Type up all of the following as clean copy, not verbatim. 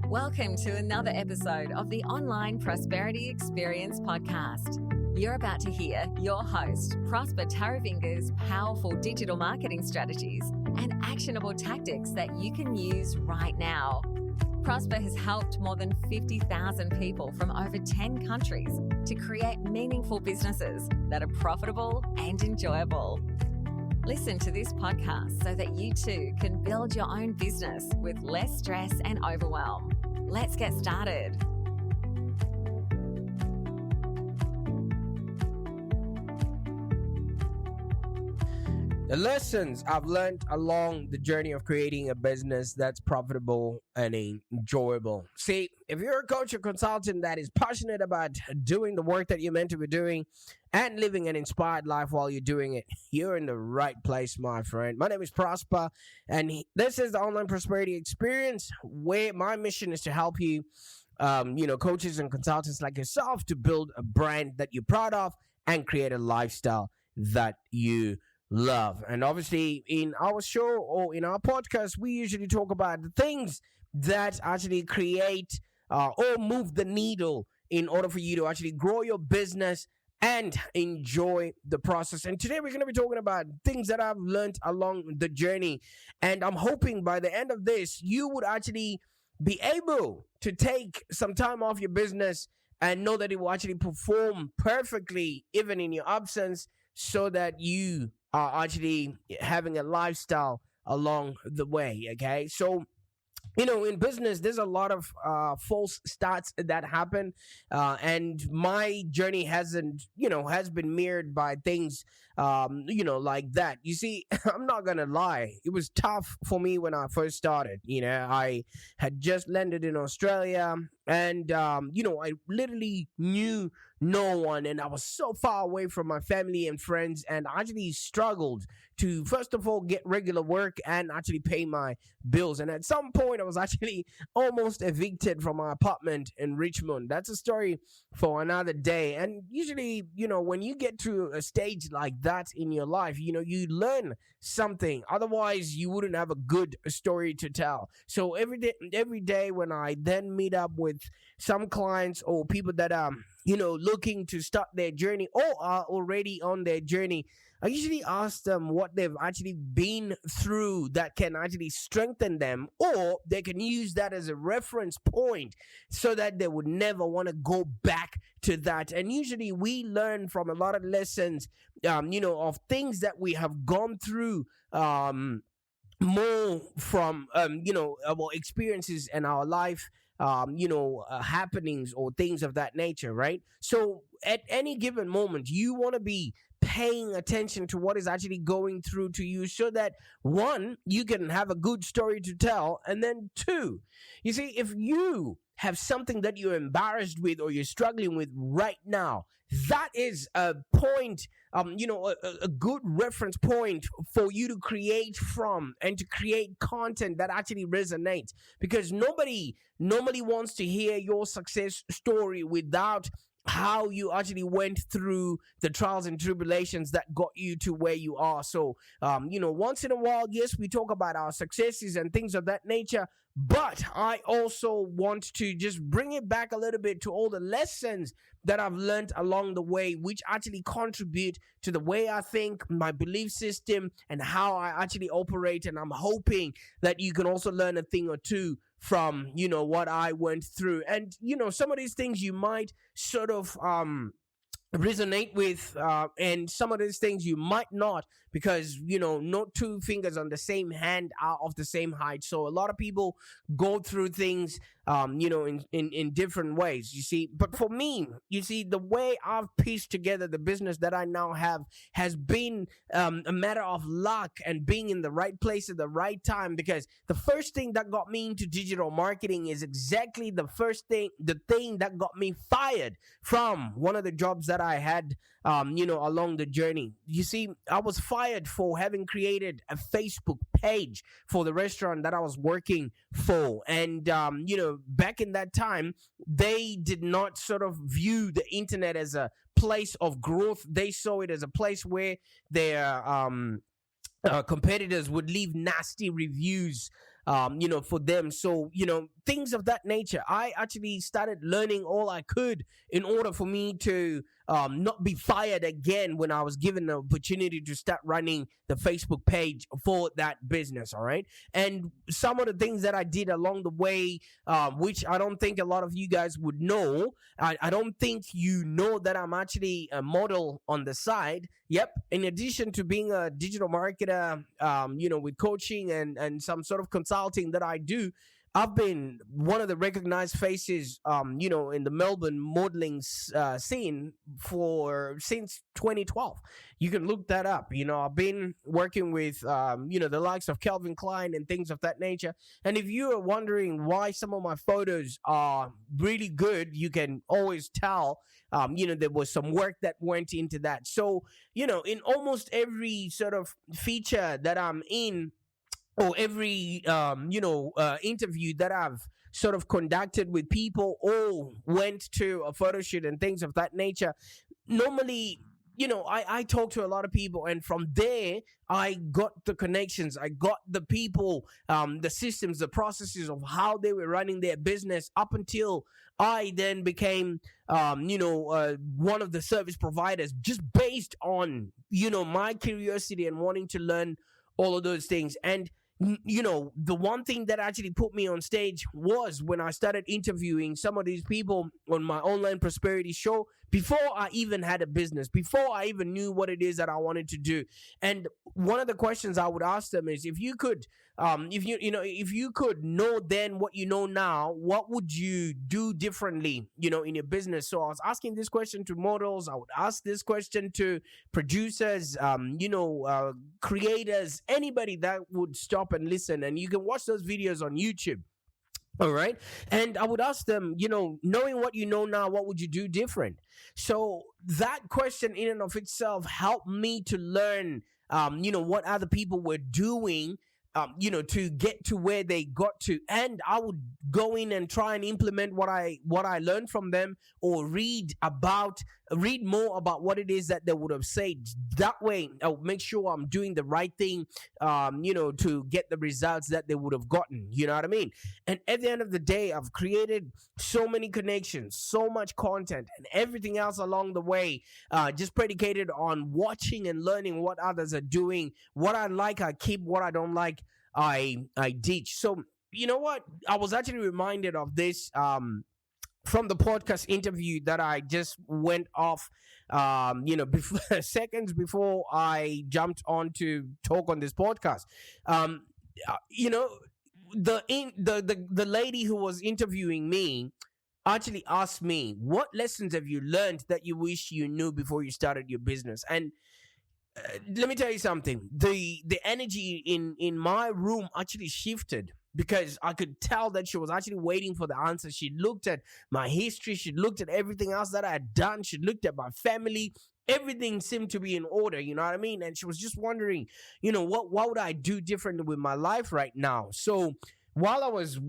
Welcome to another episode of the Online Prosperity Experience podcast. You're about to hear your host, Prosper Taravinga's powerful digital marketing strategies and actionable tactics that you can use right now. Prosper has helped more than 50,000 people from over 10 countries to create meaningful businesses that are profitable and enjoyable. Listen to this podcast so that you too can build your own business with less stress and overwhelm. Let's get started. The lessons I've learned along the journey of creating a business that's profitable and enjoyable. See, if you're a coach or consultant that is passionate about doing the work that you're meant to be doing and living an inspired life while you're doing it, you're in the right place, my friend. My name is Prosper, and this is the Online Prosperity Experience, where my mission is to help you, coaches and consultants like yourself, to build a brand that you're proud of and create a lifestyle that you love. And obviously in our show or in our podcast, we usually talk about the things that actually create or move the needle in order for you to actually grow your business and enjoy the process. And today we're going to be talking about things that I've learned along the journey. And I'm hoping by the end of this, you would actually be able to take some time off your business and know that it will actually perform perfectly even in your absence, so that you are actually having a lifestyle along the way, okay? So, in business, there's a lot of false starts that happen, and my journey has been mirrored by things, like that. You see, I'm not gonna lie, it was tough for me when I first started. I had just landed in Australia, and I literally knew no one, and I was so far away from my family and friends, and I actually struggled to, first of all, get regular work and actually pay my bills. And at some point, I was actually almost evicted from my apartment in Richmond. That's a story for another day. And usually, when you get to a stage like that in your life, you learn something. Otherwise, you wouldn't have a good story to tell. So every day when I then meet up with some clients or people that are looking to start their journey or are already on their journey, I usually ask them what they've actually been through that can actually strengthen them, or they can use that as a reference point so that they would never want to go back to that. And usually we learn from a lot of lessons, of things that we have gone through, more from, our experiences in our life, happenings or things of that nature, right? So at any given moment, you want to be paying attention to what is actually going through to you, so that one, you can have a good story to tell, and then two, you see, if you have something that you're embarrassed with or you're struggling with right now, that is a point, a good reference point for you to create from and to create content that actually resonates, because nobody normally wants to hear your success story without how you actually went through the trials and tribulations that got you to where you are. So, once in a while, yes, we talk about our successes and things of that nature, but I also want to just bring it back a little bit to all the lessons that I've learned along the way, which actually contribute to the way I think, my belief system, and how I actually operate. And I'm hoping that you can also learn a thing or two from, what I went through. And, some of these things you might sort of resonate with, and some of these things you might not, because not two fingers on the same hand are of the same height. So a lot of people go through things in different ways, you see. But for me, you see, the way I've pieced together the business that I now have has been a matter of luck and being in the right place at the right time. Because the first thing that got me into digital marketing is exactly the thing that got me fired from one of the jobs that I had, along the journey. You see, I was fired for having created a Facebook page for the restaurant that I was working for. And, back in that time, they did not sort of view the internet as a place of growth. They saw it as a place where their competitors would leave nasty reviews for them. So, things of that nature. I actually started learning all I could in order for me to not be fired again when I was given the opportunity to start running the Facebook page for that business. All right. And some of the things that I did along the way, which I don't think a lot of you guys would know. I don't think you know that I'm actually a model on the side. Yep. In addition to being a digital marketer, with coaching and some sort of consulting that I do, I've been one of the recognized faces, in the Melbourne modeling scene since 2012. You can look that up. I've been working with, the likes of Calvin Klein and things of that nature. And if you are wondering why some of my photos are really good, you can always tell, there was some work that went into that. So, in almost every sort of feature that I'm in, or every interview that I've sort of conducted with people or went to a photo shoot and things of that nature, normally, I talk to a lot of people, and from there I got the connections, I got the people, the systems, the processes of how they were running their business, up until I then became one of the service providers, just based on my curiosity and wanting to learn all of those things. And the one thing that actually put me on stage was when I started interviewing some of these people on my online prosperity show before I even had a business, before I even knew what it is that I wanted to do. And one of the questions I would ask them is, if you could, if you could know then what you know now, what would you do differently, in your business? So I was asking this question to models. I would ask this question to producers, creators, anybody that would stop and listen. And you can watch those videos on YouTube. All right. And I would ask them, knowing what you know now, what would you do different? So that question in and of itself helped me to learn, what other people were doing, to get to where they got to. And I would go in and try and implement what I learned from them, or read more about what it is that they would have said. That way I'll make sure I'm doing the right thing, to get the results that they would have gotten. You know what I mean? And at the end of the day, I've created so many connections, so much content, and everything else along the way, just predicated on watching and learning what others are doing. What I like, I keep. What I don't like, I ditch. So you know what? I was actually reminded of this from the podcast interview that I just went off, before, seconds before I jumped on to talk on this podcast. The lady who was interviewing me actually asked me, what lessons have you learned that you wish you knew before you started your business? And let me tell you something. The energy in my room actually shifted, because I could tell that she was actually waiting for the answer. She looked at my history. She looked at everything else that I had done. She looked at my family. Everything seemed to be in order, you know what I mean? And she was just wondering, what would I do differently with my life right now? So while I was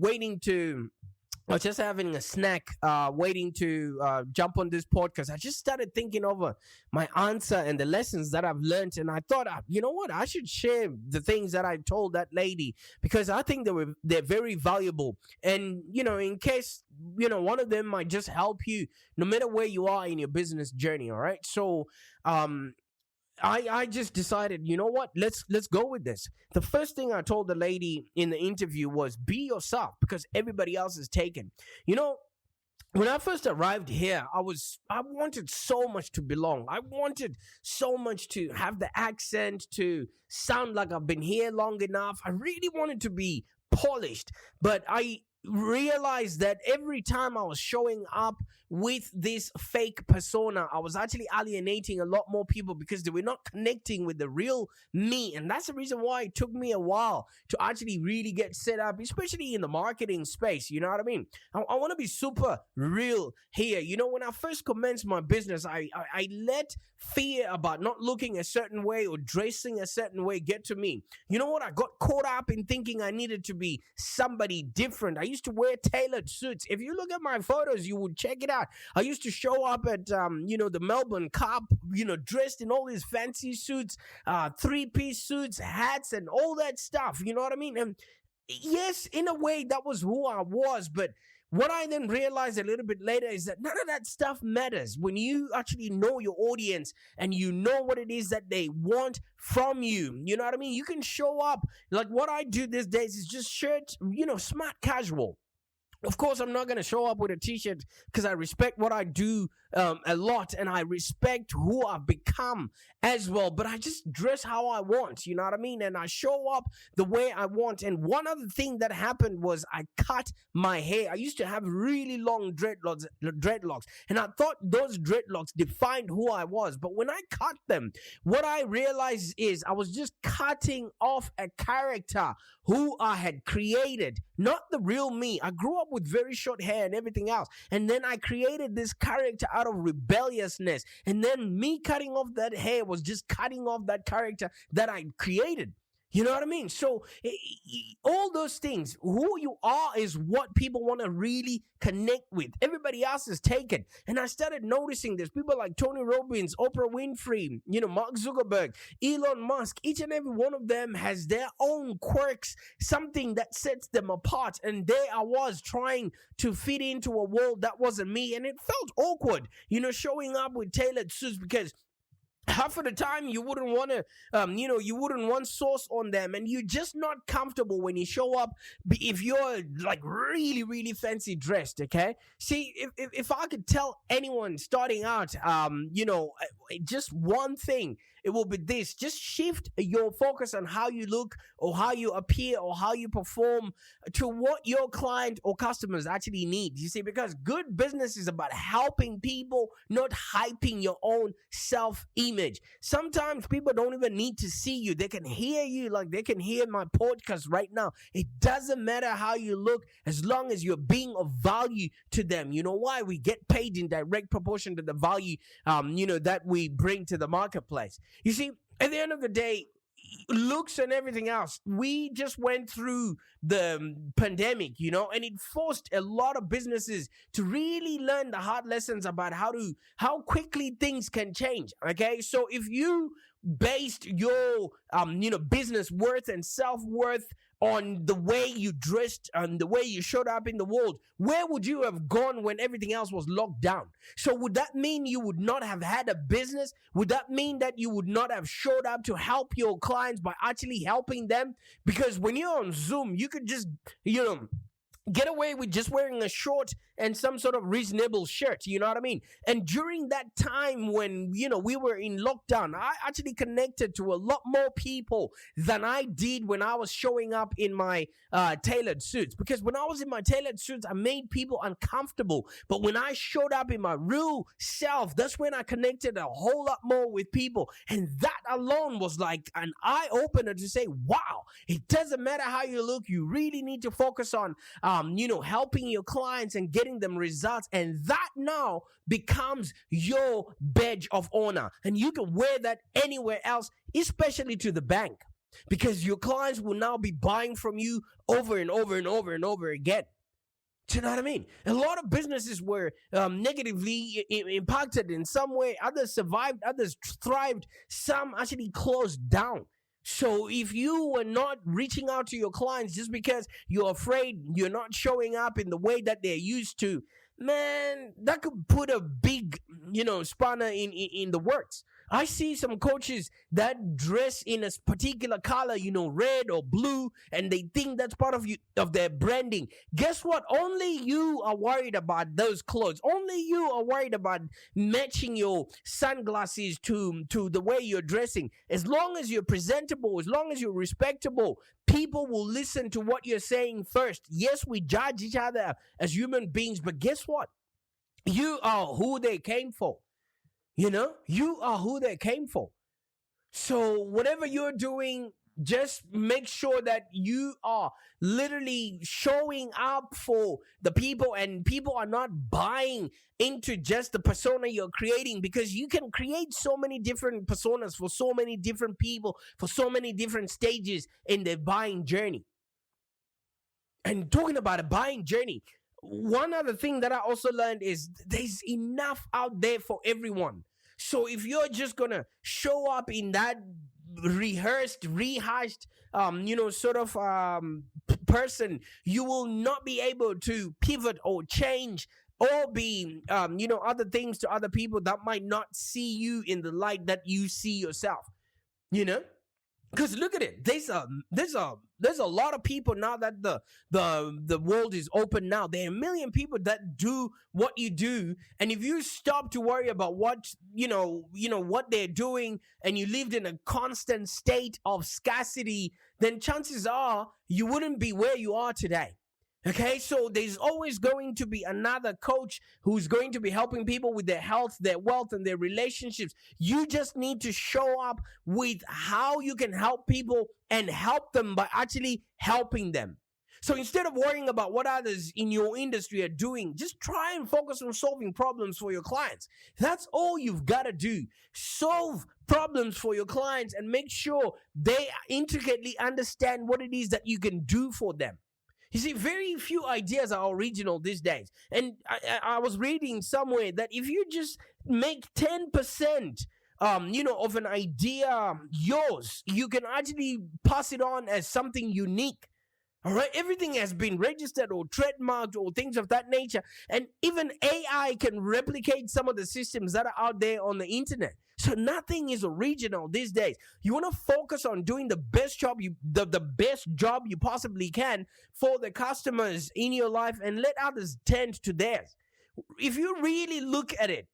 just having a snack, waiting to jump on this podcast, I just started thinking over my answer and the lessons that I've learned. And I thought, you know what, I should share the things that I told that lady, because I think they're very valuable. And, in case, one of them might just help you no matter where you are in your business journey. All right. So, I just decided, you know what, let's go with this. The first thing I told the lady in the interview was, be yourself, because everybody else is taken. When I first arrived here, I wanted so much to belong. I wanted so much to have the accent, to sound like I've been here long enough. I really wanted to be polished, but I realized that every time I was showing up with this fake persona, I was actually alienating a lot more people, because they were not connecting with the real me. And that's the reason why it took me a while to actually really get set up, especially in the marketing space. You know what I mean? I want to be super real here. When I first commenced my business, I let fear about not looking a certain way or dressing a certain way get to me. You know what? I got caught up in thinking I needed to be somebody different. I used to wear tailored suits. If you look at my photos, you would check it out. I used to show up at, the Melbourne Cup, dressed in all these fancy suits, 3-piece suits, hats, and all that stuff. You know what I mean? And yes, in a way, that was who I was. But what I then realized a little bit later is that none of that stuff matters when you actually know your audience and you know what it is that they want from you. You know what I mean? You can show up like what I do these days is just shirt, smart casual. Of course, I'm not going to show up with a t-shirt because I respect what I do a lot, and I respect who I've become as well. But I just dress how I want, you know what I mean? And I show up the way I want. And one other thing that happened was I cut my hair. I used to have really long dreadlocks, and I thought those dreadlocks defined who I was. But when I cut them, what I realized is I was just cutting off a character who I had created, not the real me. I grew up with very short hair and everything else, and then I created this character out of rebelliousness, and then me cutting off that hair was just cutting off that character that I created. You know what I mean? So all those things, who you are is what people want to really connect with. Everybody else is taken. And I started noticing this. People like Tony Robbins, Oprah Winfrey, Mark Zuckerberg, Elon Musk, each and every one of them has their own quirks, something that sets them apart. And there I was trying to fit into a world that wasn't me. And it felt awkward, showing up with tailored suits because half of the time you wouldn't want to you wouldn't want sauce on them, and you're just not comfortable when you show up if you're like really really fancy dressed. Okay, see, if I could tell anyone starting out just one thing, it will be this: just shift your focus on how you look or how you appear or how you perform to what your client or customers actually need. You see, because good business is about helping people, not hyping your own self-image. Sometimes people don't even need to see you. They can hear you, like they can hear my podcast right now. It doesn't matter how you look as long as you're being of value to them. You know why? We get paid in direct proportion to the value that we bring to the marketplace. You see, at the end of the day, looks and everything else, we just went through the pandemic, and it forced a lot of businesses to really learn the hard lessons about how quickly things can change. Okay, so if you based your business worth and self-worth on the way you dressed and the way you showed up in the world, where would you have gone when everything else was locked down? So would that mean you would not have had a business? Would that mean that you would not have showed up to help your clients by actually helping them? Because when you're on Zoom, you could just, get away with just wearing a short and some sort of reasonable shirt, you know what I mean? And during that time when, we were in lockdown, I actually connected to a lot more people than I did when I was showing up in my tailored suits. Because when I was in my tailored suits, I made people uncomfortable. But when I showed up in my real self, that's when I connected a whole lot more with people. And that alone was like an eye-opener to say, wow, it doesn't matter how you look. You really need to focus on helping your clients and getting them results. And that now becomes your badge of honor. And you can wear that anywhere else, especially to the bank, because your clients will now be buying from you over and over and over and over again. Do you know what I mean? A lot of businesses were negatively impacted in some way. Others survived, others thrived, some actually closed down. So if you were not reaching out to your clients just because you're afraid you're not showing up in the way that they're used to, man, that could put a big, spanner in the works. I see some coaches that dress in a particular color, red or blue, and they think that's part of their branding. Guess what? Only you are worried about those clothes. Only you are worried about matching your sunglasses to the way you're dressing. As long as you're presentable, as long as you're respectable, people will listen to what you're saying first. Yes, we judge each other as human beings, but guess what? You are who they came for. You are who they came for. So whatever you're doing, just make sure that you are literally showing up for the people, and people are not buying into just the persona you're creating, because you can create so many different personas for so many different people, for so many different stages in their buying journey. And talking about a buying journey, one other thing that I also learned is there's enough out there for everyone. So if you're just gonna show up in that rehashed, person, you will not be able to pivot or change or be other things to other people that might not see you in the light that you see yourself. Because look at it, there's a lot of people now that the world is open now. There are a million people that do what you do, and if you stop to worry about what what they're doing, and you lived in a constant state of scarcity, then chances are you wouldn't be where you are today. Okay, so there's always going to be another coach who's going to be helping people with their health, their wealth, and their relationships. You just need to show up with how you can help people and help them by actually helping them. So instead of worrying about what others in your industry are doing, just try and focus on solving problems for your clients. That's all you've got to do. Solve problems for your clients and make sure they intricately understand what it is that you can do for them. You see, very few ideas are original these days. And I was reading somewhere that if you just make 10%, of an idea yours, you can actually pass it on as something unique. All right, everything has been registered or trademarked or things of that nature. And even AI can replicate some of the systems that are out there on the internet. So nothing is original these days. You want to focus on doing the best job the best job you possibly can for the customers in your life, and let others tend to theirs. If you really look at it,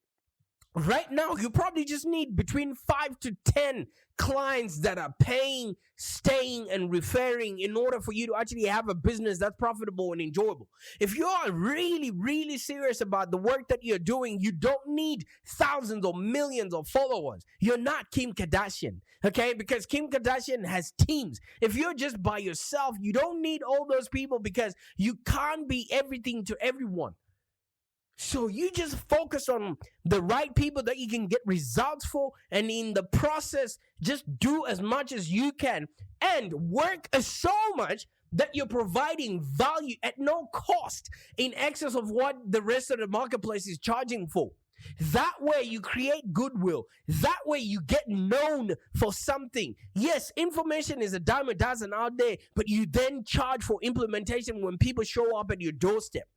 right now, you probably just need between 5 to 10 clients that are paying, staying, and referring in order for you to actually have a business that's profitable and enjoyable. If you are really, really serious about the work that you're doing, you don't need thousands or millions of followers. You're not Kim Kardashian, okay? Because Kim Kardashian has teams. If you're just by yourself, you don't need all those people, because you can't be everything to everyone. So you just focus on the right people that you can get results for, and in the process, just do as much as you can and work so much that you're providing value at no cost, in excess of what the rest of the marketplace is charging for. That way you create goodwill. That way you get known for something. Yes, information is a dime a dozen out there, but you then charge for implementation when people show up at your doorstep.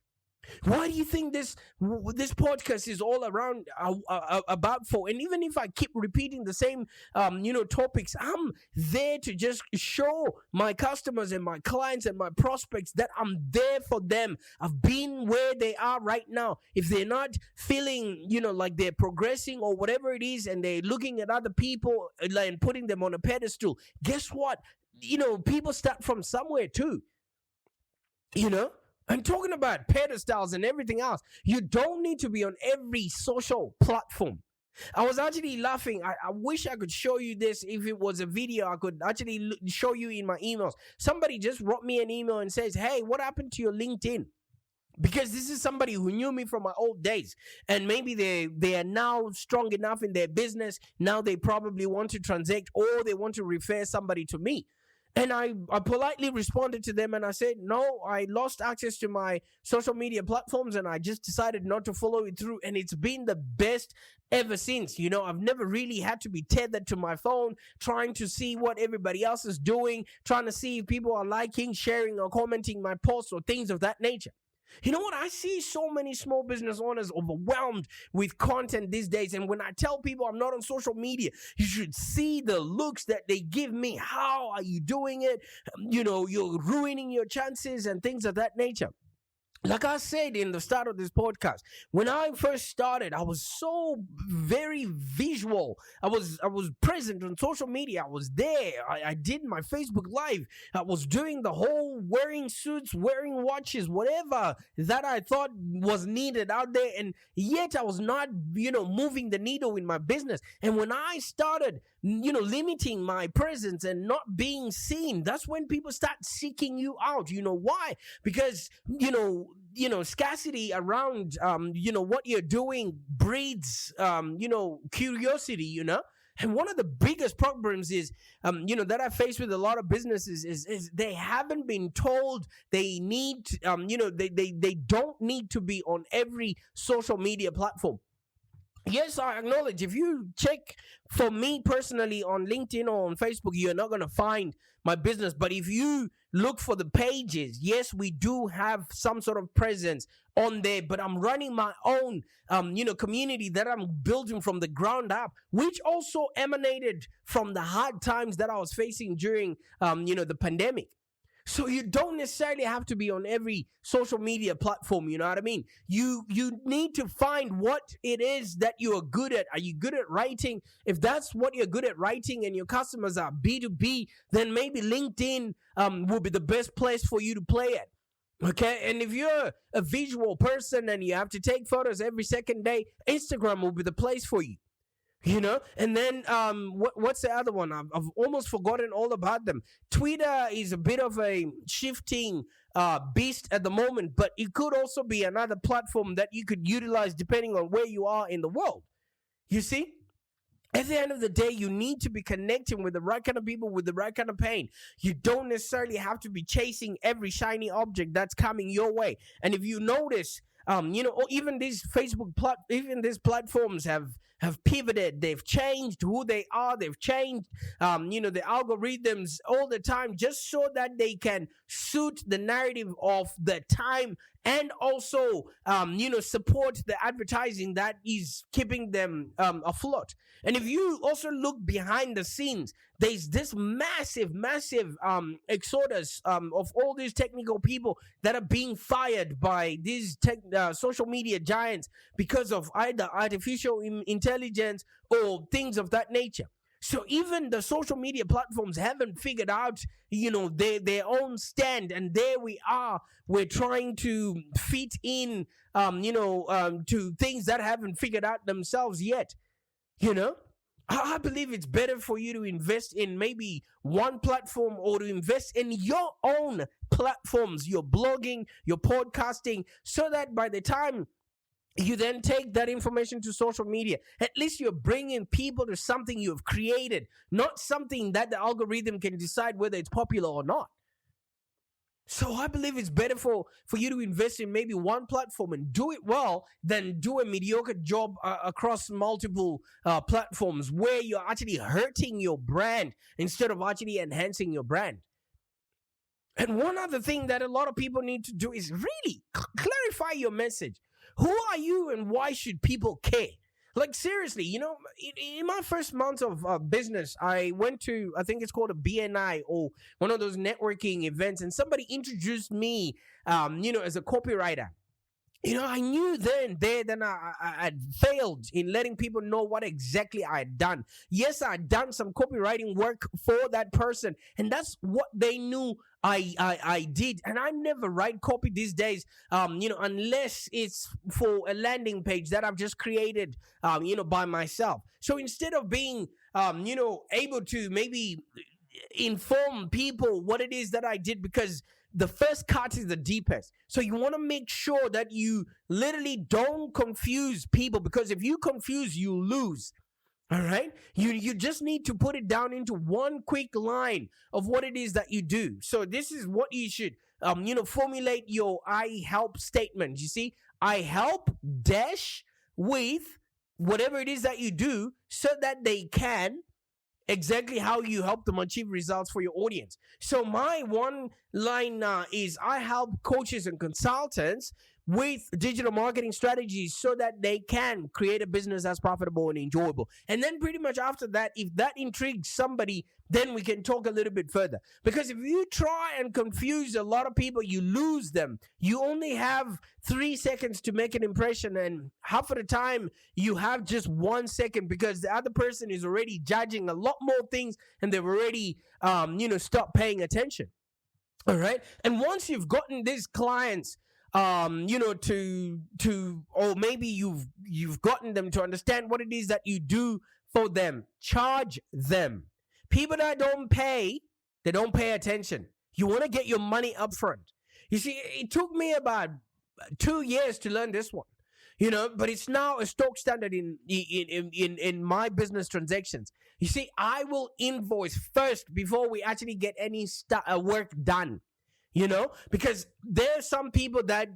Why do you think this podcast is all around about for? And even if I keep repeating the same topics, I'm there to just show my customers and my clients and my prospects that I'm there for them. I've been where they are right now. If they're not feeling like they're progressing or whatever it is, and they're looking at other people and putting them on a pedestal, guess what? People start from somewhere too. I'm talking about pedestals and everything else. You don't need to be on every social platform. I was actually laughing. I wish I could show you this. If it was a video, I could actually show you in my emails. Somebody just wrote me an email and says, hey, what happened to your LinkedIn? Because this is somebody who knew me from my old days, and maybe they are now strong enough in their business. Now they probably want to transact, or they want to refer somebody to me. And I politely responded to them, and I said, no, I lost access to my social media platforms, and I just decided not to follow it through. And it's been the best ever since. I've never really had to be tethered to my phone, trying to see what everybody else is doing, trying to see if people are liking, sharing, or commenting my posts or things of that nature. You know what? I see so many small business owners overwhelmed with content these days. And when I tell people I'm not on social media, you should see the looks that they give me. How are you doing it? You're ruining your chances and things of that nature. Like I said in the start of this podcast, when I first started, I was so very visual. I was present on social media. I was there. I did my Facebook Live. I was doing the whole wearing suits, wearing watches, whatever that I thought was needed out there. And yet I was not, moving the needle in my business. And when I started, limiting my presence and not being seen, that's when people start seeking you out. Why? Because, scarcity around, what you're doing breeds, curiosity, And one of the biggest problems is, that I face with a lot of businesses is they haven't been told they need, they don't need to be on every social media platform. Yes, I acknowledge, if you check for me personally on LinkedIn or on Facebook, you're not going to find my business. But if you look for the pages. Yes, we do have some sort of presence on there, but I'm running my own community that I'm building from the ground up, which also emanated from the hard times that I was facing during the pandemic. So you don't necessarily have to be on every social media platform, you know what I mean? You need to find what it is that you are good at. Are you good at writing? If that's what you're good at writing and your customers are B2B, then maybe LinkedIn will be the best place for you to play at. Okay, and if you're a visual person and you have to take photos every second day, Instagram will be the place for you. And then what's the other one? I've almost forgotten all about them. Twitter is a bit of a shifting beast at the moment, but it could also be another platform that you could utilize depending on where you are in the world. You see? At the end of the day, you need to be connecting with the right kind of people with the right kind of pain. You don't necessarily have to be chasing every shiny object that's coming your way. And if you notice, even these platforms have pivoted. They've changed who they are. They've changed, the algorithms all the time, just so that they can suit the narrative of the time and also, support the advertising that is keeping them afloat. And if you also look behind the scenes, there's this massive exodus of all these technical people that are being fired by these social media giants because of either artificial intelligence or things of that nature. So even the social media platforms haven't figured out, their own stand, and there we are. We're trying to fit in, to things that haven't figured out themselves yet. I believe it's better for you to invest in maybe one platform or to invest in your own platforms, your blogging, your podcasting, so that by the time you then take that information to social media, at least you're bringing people to something you've created, not something that the algorithm can decide whether it's popular or not. So I believe it's better for you to invest in maybe one platform and do it well than do a mediocre job across multiple platforms where you're actually hurting your brand instead of actually enhancing your brand. And one other thing that a lot of people need to do is really clarify your message. Who are you and why should people care? Like, seriously, in my first month of business, I went to, I think it's called a BNI or one of those networking events, and somebody introduced me, as a copywriter. I knew then I had failed in letting people know what exactly I had done. Yes, I had done some copywriting work for that person, and that's what they knew I did. And I never write copy these days, unless it's for a landing page that I've just created, by myself. So instead of being, able to maybe inform people what it is that I did, because the first cut is the deepest. So you want to make sure that you literally don't confuse people, because if you confuse, you lose. All right? You just need to put it down into one quick line of what it is that you do. So this is what you should, formulate your I help statement. You see, I help dash with whatever it is that you do so that they can exactly how you help them achieve results for your audience. So my one line is I help coaches and consultants with digital marketing strategies so that they can create a business that's profitable and enjoyable. And then pretty much after that, if that intrigues somebody, then we can talk a little bit further. Because if you try and confuse a lot of people, you lose them. You only have 3 seconds to make an impression, and half of the time you have just 1 second, because the other person is already judging a lot more things and they've already, stopped paying attention. All right. And once you've gotten these clients, or maybe you've gotten them to understand what it is that you do for them, charge them. People that don't pay, they don't pay attention. You want to get your money up front. You see, it took me about 2 years to learn this one, but it's now a stock standard in my business transactions. You see, I will invoice first before we actually get any work done. Because there are some people that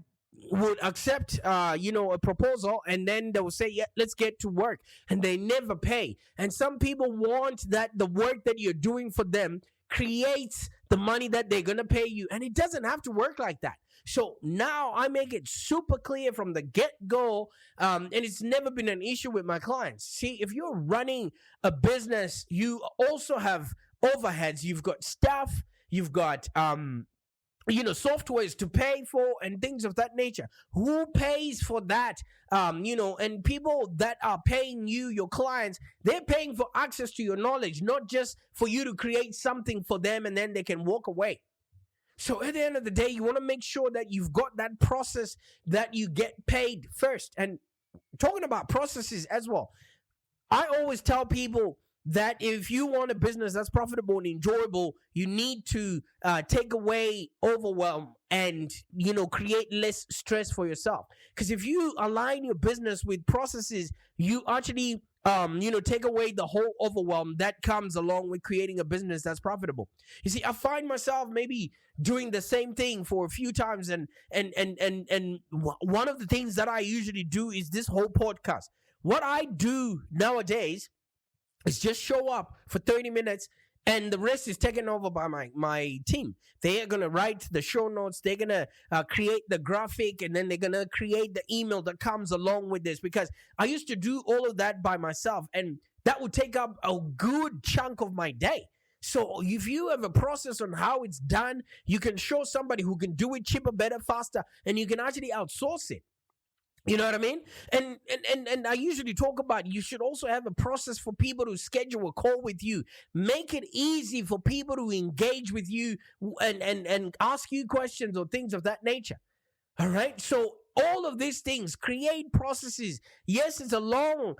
would accept, a proposal, and then they will say, yeah, let's get to work, and they never pay. And some people want that the work that you're doing for them creates the money that they're going to pay you. And it doesn't have to work like that. So now I make it super clear from the get-go, and it's never been an issue with my clients. See, if you're running a business, you also have overheads. You've got staff, you've got softwares to pay for and things of that nature. Who pays for that? And people that are paying you, your clients, they're paying for access to your knowledge, not just for you to create something for them and then they can walk away. So at the end of the day, you want to make sure that you've got that process that you get paid first. And talking about processes as well, I always tell people that if you want a business that's profitable and enjoyable, you need to take away overwhelm and, create less stress for yourself. Because if you align your business with processes, you actually, take away the whole overwhelm that comes along with creating a business that's profitable. You see, I find myself maybe doing the same thing for a few times. And one of the things that I usually do is this whole podcast. What I do nowadays is just show up for 30 minutes and the rest is taken over by my team. They are going to write the show notes. They're going to create the graphic, and then they're going to create the email that comes along with this, because I used to do all of that by myself, and that would take up a good chunk of my day. So if you have a process on how it's done, you can show somebody who can do it cheaper, better, faster, and you can actually outsource it. You know what I mean? And I usually talk about you should also have a process for people to schedule a call with you. Make it easy for people to engage with you and ask you questions or things of that nature. All right? So all of these things, create processes. Yes, it's a long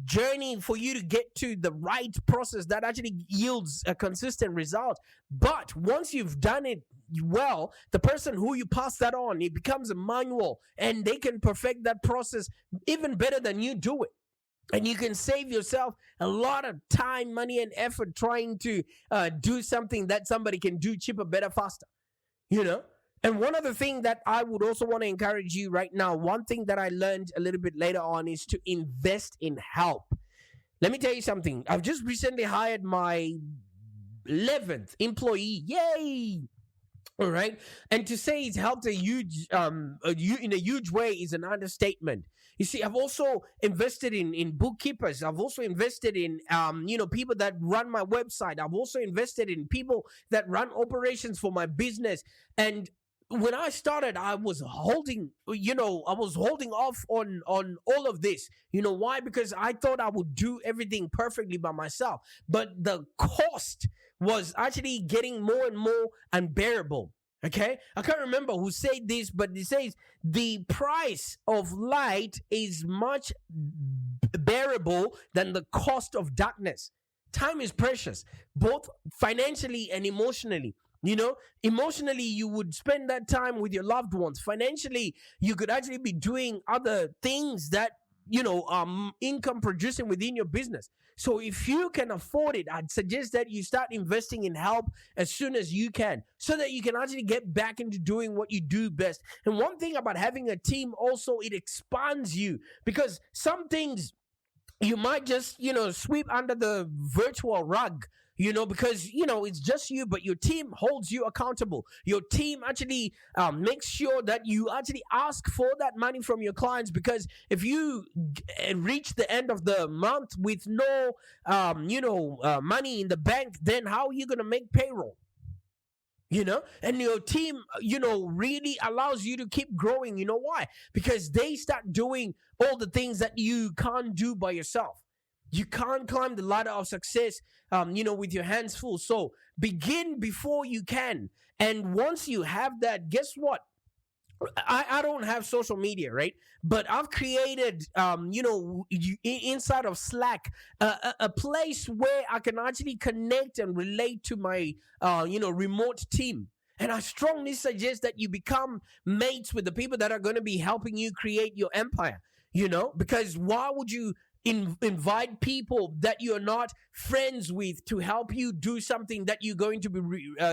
journey for you to get to the right process that actually yields a consistent result. But once you've done it well, the person who you pass that on, it becomes a manual, and they can perfect that process even better than you do it. And you can save yourself a lot of time, money, and effort trying to do something that somebody can do cheaper, better, faster. And one other thing that I would also want to encourage you right now, one thing that I learned a little bit later on, is to invest in help. Let me tell you something. I've just recently hired my 11th employee. Yay! All right. And to say it's helped in a huge way is an understatement. You see, I've also invested in bookkeepers. I've also invested in, people that run my website. I've also invested in people that run operations for my business. And when I started, I was holding off on all of this. You know why? Because I thought I would do everything perfectly by myself. But the cost was actually getting more and more unbearable. Okay? I can't remember who said this, but it says the price of light is much bearable than the cost of darkness. Time is precious, both financially and emotionally. Emotionally, you would spend that time with your loved ones. Financially, you could actually be doing other things that, income producing within your business. So if you can afford it, I'd suggest that you start investing in help as soon as you can, so that you can actually get back into doing what you do best. And one thing about having a team also, it expands you, because some things you might just, sweep under the virtual rug, because, it's just you, but your team holds you accountable. Your team actually makes sure that you actually ask for that money from your clients, because if you reach the end of the month with no, money in the bank, then how are you going to make payroll? And your team, really allows you to keep growing. You know why? Because they start doing all the things that you can't do by yourself. You can't climb the ladder of success, with your hands full. So begin before you can. And once you have that, guess what? I don't have social media, right? But I've created, inside of Slack, a place where I can actually connect and relate to my, remote team. And I strongly suggest that you become mates with the people that are going to be helping you create your empire, because why would you invite people that you're not friends with to help you do something that you're going to be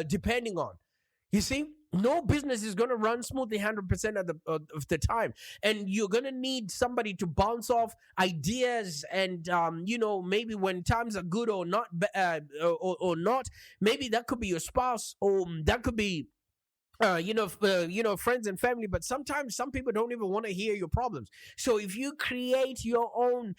depending on? You see? No business is going to run smoothly 100% of the time, and you're going to need somebody to bounce off ideas. And maybe when times are good or not, or not, maybe that could be your spouse, or that could be friends and family. But sometimes some people don't even want to hear your problems. So if you create your own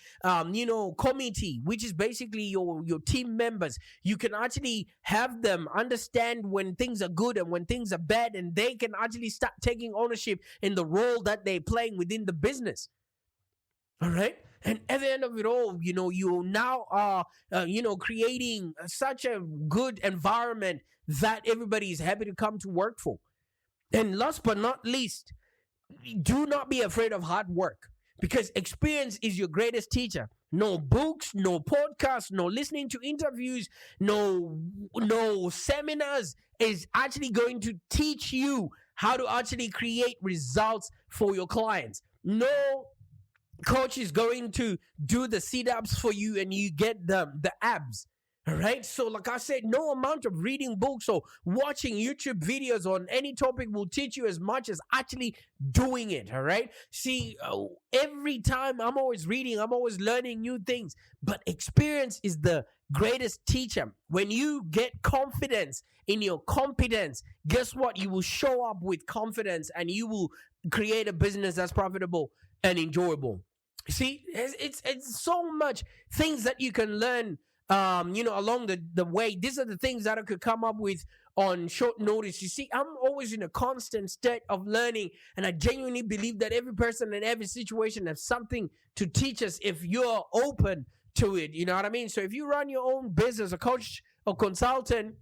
committee, which is basically your team members, you can actually have them understand when things are good and when things are bad, and they can actually start taking ownership in the role that they're playing within the business. All right. And at the end of it all, you now are creating such a good environment that everybody is happy to come to work for. And last but not least, do not be afraid of hard work, because experience is your greatest teacher. No books, no podcasts, no listening to interviews, no seminars is actually going to teach you how to actually create results for your clients. No coach is going to do the sit-ups for you and you get the abs. All right. So like I said, no amount of reading books or watching YouTube videos on any topic will teach you as much as actually doing it. All right. See, every time I'm always reading, I'm always learning new things, but experience is the greatest teacher. When you get confidence in your competence, guess what? You will show up with confidence and you will create a business that's profitable and enjoyable. See, it's so much things that you can learn along the way. These are the things that I could come up with on short notice. You see, I'm always in a constant state of learning, and I genuinely believe that every person in every situation has something to teach us if you're open to it. You know what I mean? So if you run your own business, a coach or consultant,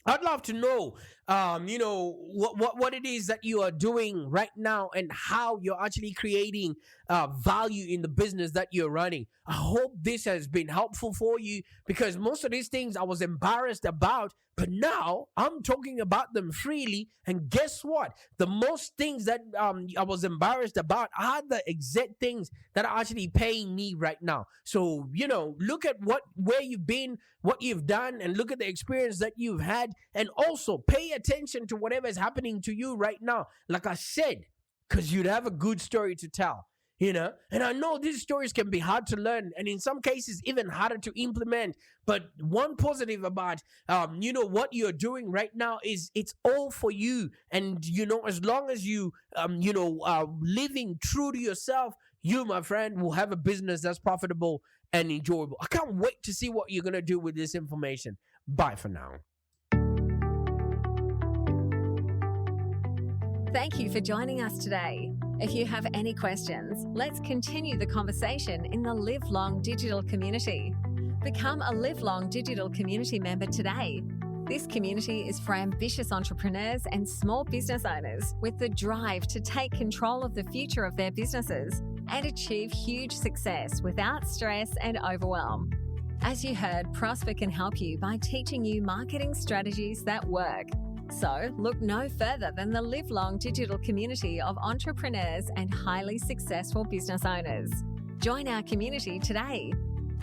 I'd love to know, what it is that you are doing right now and how you're actually creating value in the business that you're running. I hope this has been helpful for you, because most of these things I was embarrassed about, but now I'm talking about them freely. And guess what? The most things that I was embarrassed about are the exact things that are actually paying me right now. So, look at where you've been, what you've done, and look at the experience that you've had. And also pay attention to whatever is happening to you right now. Like I said, because you'd have a good story to tell. And I know these stories can be hard to learn, and in some cases even harder to implement. But one positive about what you're doing right now is it's all for you. And as long as you are living true to yourself, you, my friend, will have a business that's profitable and enjoyable. I can't wait to see what you're gonna do with this information. Bye for now. Thank you for joining us today. If you have any questions, let's continue the conversation in the Live Long Digital community. Become a Live Long Digital community member today. This community is for ambitious entrepreneurs and small business owners with the drive to take control of the future of their businesses and achieve huge success without stress and overwhelm. As you heard, Prosper can help you by teaching you marketing strategies that work. So look no further than the Live Long Digital community of entrepreneurs and highly successful business owners. Join our community today.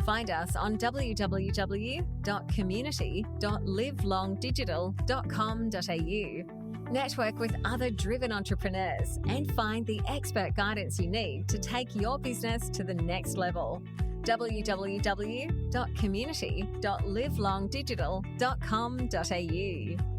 Find us on www.community.livelongdigital.com.au. Network with other driven entrepreneurs and find the expert guidance you need to take your business to the next level. www.community.livelongdigital.com.au